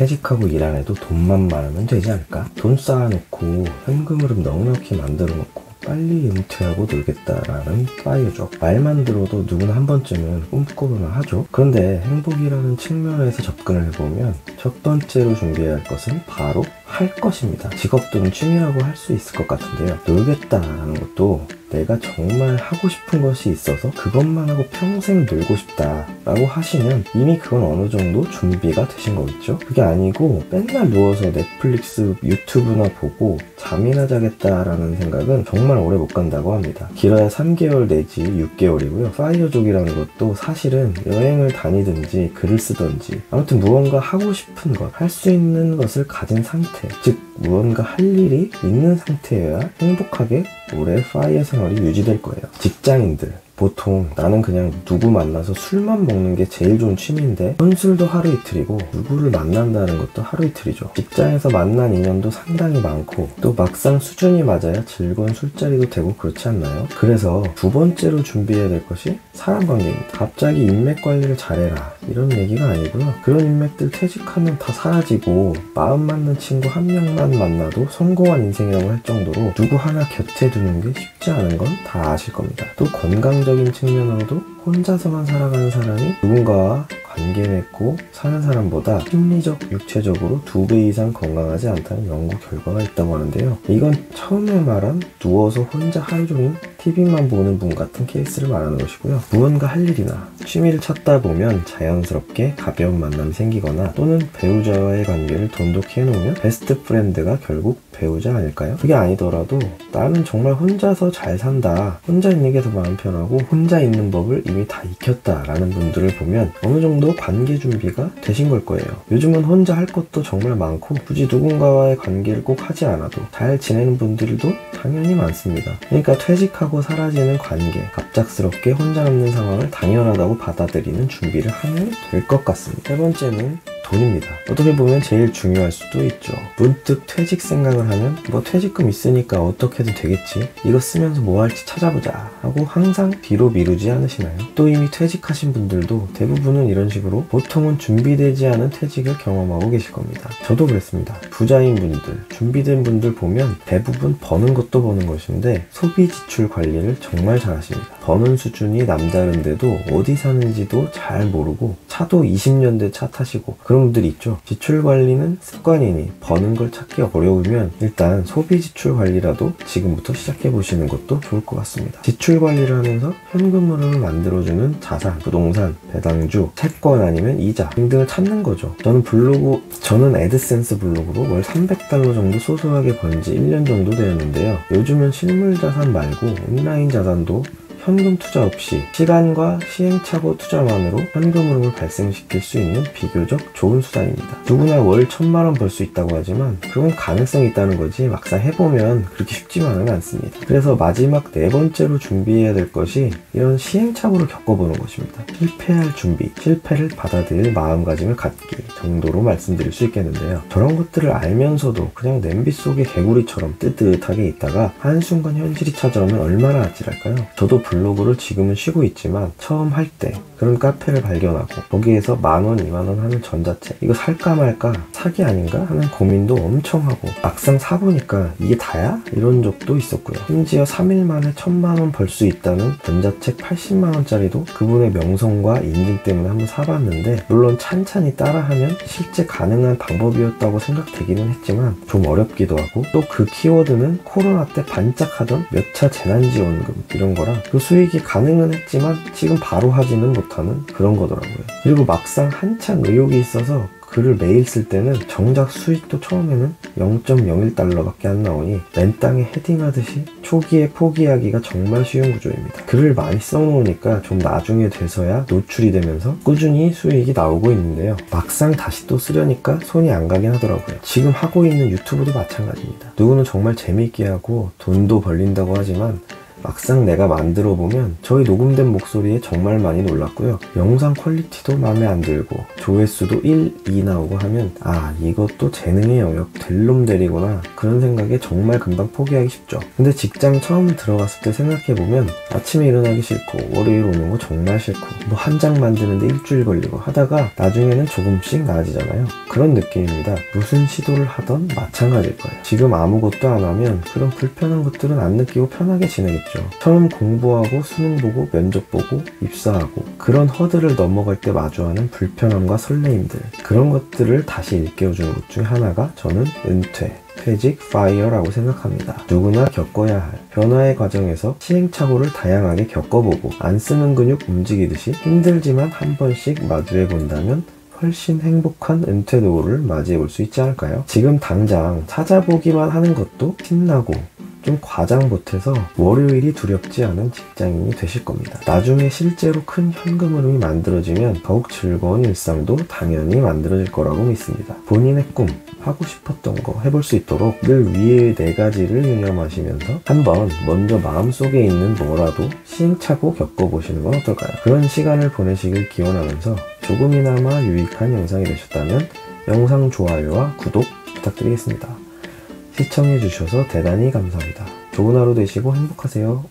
퇴직하고 일 안 해도 돈만 많으면 되지 않을까? 돈 쌓아놓고 현금 흐름 넉넉히 만들어 놓고 빨리 은퇴하고 놀겠다라는 파이어족. 말만 들어도 누구나 한 번쯤은 꿈꾸거나 하죠. 그런데 행복이라는 측면에서 접근을 해보면 첫 번째로 준비해야 할 것은 바로 할 것입니다. 직업 또는 취미라고 할 수 있을 것 같은데요. 놀겠다라는 것도 내가 정말 하고 싶은 것이 있어서 그것만 하고 평생 놀고 싶다 라고 하시면 이미 그건 어느 정도 준비가 되신 거겠죠. 그게 아니고 맨날 누워서 넷플릭스 유튜브나 보고 잠이나 자겠다라는 생각은 정말 오래 못 간다고 합니다. 길어야 3개월 내지 6개월이고요 파이어족이라는 것도 사실은 여행을 다니든지 글을 쓰든지 아무튼 무언가 하고 싶은 것, 할 수 있는 것을 가진 상태, 즉 무언가 할 일이 있는 상태여야 행복하게 오래 파이어 생활이 유지될 거예요. 직장인들 보통 나는 그냥 누구 만나서 술만 먹는 게 제일 좋은 취미인데 혼술도 하루 이틀이고 누구를 만난다는 것도 하루 이틀이죠. 직장에서 만난 인연도 상당히 많고 또 막상 수준이 맞아야 즐거운 술자리도 되고 그렇지 않나요? 그래서 두 번째로 준비해야 될 것이 사람 관계입니다. 갑자기 인맥 관리를 잘해라 이런 얘기가 아니고요. 그런 인맥들 퇴직하면 다 사라지고 마음 맞는 친구 한 명만 만나도 성공한 인생이라고 할 정도로 누구 하나 곁에 두는 게 쉽지 않은 건 다 아실 겁니다. 또 건강적인 측면으로도 혼자서만 살아가는 사람이 누군가와 관계 맺고 사는 사람보다 심리적, 육체적으로 2배 이상 건강하지 않다는 연구 결과가 있다고 하는데요. 이건 처음에 말한 누워서 혼자 하루 종일 TV만 보는 분 같은 케이스를 말하는 것이고요. 무언가 할 일이나 취미를 찾다 보면 자연스럽게 가벼운 만남이 생기거나 또는 배우자와의 관계를 돈독히 해놓으면 베스트 프렌드가 결국 배우자 아닐까요? 그게 아니더라도 나는 정말 혼자서 잘 산다, 혼자 있는 게 더 마음 편하고 혼자 있는 법을 이미 다 익혔다 라는 분들을 보면 어느 정도 관계 준비가 되신 걸 거예요. 요즘은 혼자 할 것도 정말 많고 굳이 누군가와의 관계를 꼭 하지 않아도 잘 지내는 분들도 당연히 많습니다. 그러니까 퇴직하고 사라지는 관계, 갑작스럽게 혼자 남는 상황을 당연하다고 받아들이는 준비를 하면 될 것 같습니다. 세 번째는 돈입니다. 어떻게 보면 제일 중요할 수도 있죠. 문득 퇴직 생각을 하면 뭐 퇴직금 있으니까 어떻게든 되겠지, 이거 쓰면서 뭐 할지 찾아보자 하고 항상 뒤로 미루지 않으시나요? 또 이미 퇴직하신 분들도 대부분은 이런 식으로 보통은 준비되지 않은 퇴직을 경험하고 계실 겁니다. 저도 그랬습니다. 부자인 분들, 준비된 분들 보면 대부분 버는 것도 버는 것인데 소비 지출 관리를 정말 잘 하십니다. 버는 수준이 남다른데도 어디 사는지도 잘 모르고 차도 20년대 차 타시고 그런 분들이 있죠. 지출 관리는 습관이니 버는 걸 찾기 어려우면 일단 소비 지출 관리라도 지금부터 시작해 보시는 것도 좋을 것 같습니다. 지출 관리를 하면서 현금 흐름을 만들어주는 자산, 부동산, 배당주, 채권 아니면 이자 등등을 찾는 거죠. 저는 애드센스 블로그로 월 300달러 정도 소소하게 번 지 1년 정도 되었는데요. 요즘은 실물 자산 말고 온라인 자산도 현금 투자 없이 시간과 시행착오 투자만으로 현금 흐름을 발생시킬 수 있는 비교적 좋은 수단입니다. 누구나 월 1000만원 벌 수 있다고 하지만 그건 가능성이 있다는 거지 막상 해보면 그렇게 쉽지만은 않습니다. 그래서 마지막 네 번째로 준비해야 될 것이 이런 시행착오를 겪어보는 것입니다. 실패할 준비, 실패를 받아들일 마음가짐을 갖기 정도로 말씀드릴 수 있겠는데요. 저런 것들을 알면서도 그냥 냄비 속의 개구리처럼 뜨뜻하게 있다가 한순간 현실이 찾아오면 얼마나 아찔할까요? 저도 블로그를 지금은 쉬고 있지만 처음 할 때 그런 카페를 발견하고 거기에서 10,000원, 20,000원 하는 전자책, 이거 살까 말까, 사기 아닌가 하는 고민도 엄청 하고 막상 사보니까 이게 다야? 이런 적도 있었고요. 심지어 3일 만에 1000만원 벌 수 있다는 전자책 80만원짜리도 그분의 명성과 인증 때문에 한번 사봤는데 물론 찬찬히 따라하면 실제 가능한 방법이었다고 생각되기는 했지만 좀 어렵기도 하고 또 그 키워드는 코로나 때 반짝하던 몇 차 재난지원금 이런 거라 그 수익이 가능은 했지만 지금 바로 하지는 못하는 그런 거더라고요. 그리고 막상 한창 의욕이 있어서 글을 매일 쓸 때는 정작 수익도 처음에는 0.01달러밖에 안 나오니 맨땅에 헤딩하듯이 초기에 포기하기가 정말 쉬운 구조입니다. 글을 많이 써놓으니까 좀 나중에 돼서야 노출이 되면서 꾸준히 수익이 나오고 있는데요. 막상 다시 또 쓰려니까 손이 안 가긴 하더라고요. 지금 하고 있는 유튜브도 마찬가지입니다. 누구는 정말 재미있게 하고 돈도 벌린다고 하지만 막상 내가 만들어 보면 저희 녹음된 목소리에 정말 많이 놀랐고요. 영상 퀄리티도 마음에 안 들고 조회수도 1, 2 나오고 하면 아, 이것도 재능의 영역 될 놈 되리구나, 그런 생각에 정말 금방 포기하기 쉽죠. 근데 직장 처음 들어갔을 때 생각해보면 아침에 일어나기 싫고 월요일 오는 거 정말 싫고 뭐 한 장 만드는데 일주일 걸리고 하다가 나중에는 조금씩 나아지잖아요. 그런 느낌입니다. 무슨 시도를 하던 마찬가지일 거예요. 지금 아무것도 안 하면 그런 불편한 것들은 안 느끼고 편하게 지내겠죠. 처음 공부하고 수능 보고 면접 보고 입사하고 그런 허들을 넘어갈 때 마주하는 불편함과 설레임들, 그런 것들을 다시 일깨워주는 것 중에 하나가 저는 은퇴, 퇴직, 파이어라고 생각합니다. 누구나 겪어야 할 변화의 과정에서 시행착오를 다양하게 겪어보고 안 쓰는 근육 움직이듯이 힘들지만 한 번씩 마주해 본다면 훨씬 행복한 은퇴 노후를 맞이해 볼 수 있지 않을까요? 지금 당장 찾아보기만 하는 것도 신나고 좀 과장 보태서 월요일이 두렵지 않은 직장인이 되실 겁니다. 나중에 실제로 큰 현금 흐름이 만들어지면 더욱 즐거운 일상도 당연히 만들어질 거라고 믿습니다. 본인의 꿈, 하고 싶었던 거 해볼 수 있도록 늘 위의 4가지를 유념하시면서 한번 먼저 마음속에 있는 뭐라도 시행착오 겪어보시는 건 어떨까요? 그런 시간을 보내시길 기원하면서 조금이나마 유익한 영상이 되셨다면 영상 좋아요와 구독 부탁드리겠습니다. 시청해주셔서 대단히 감사합니다. 좋은 하루 되시고 행복하세요.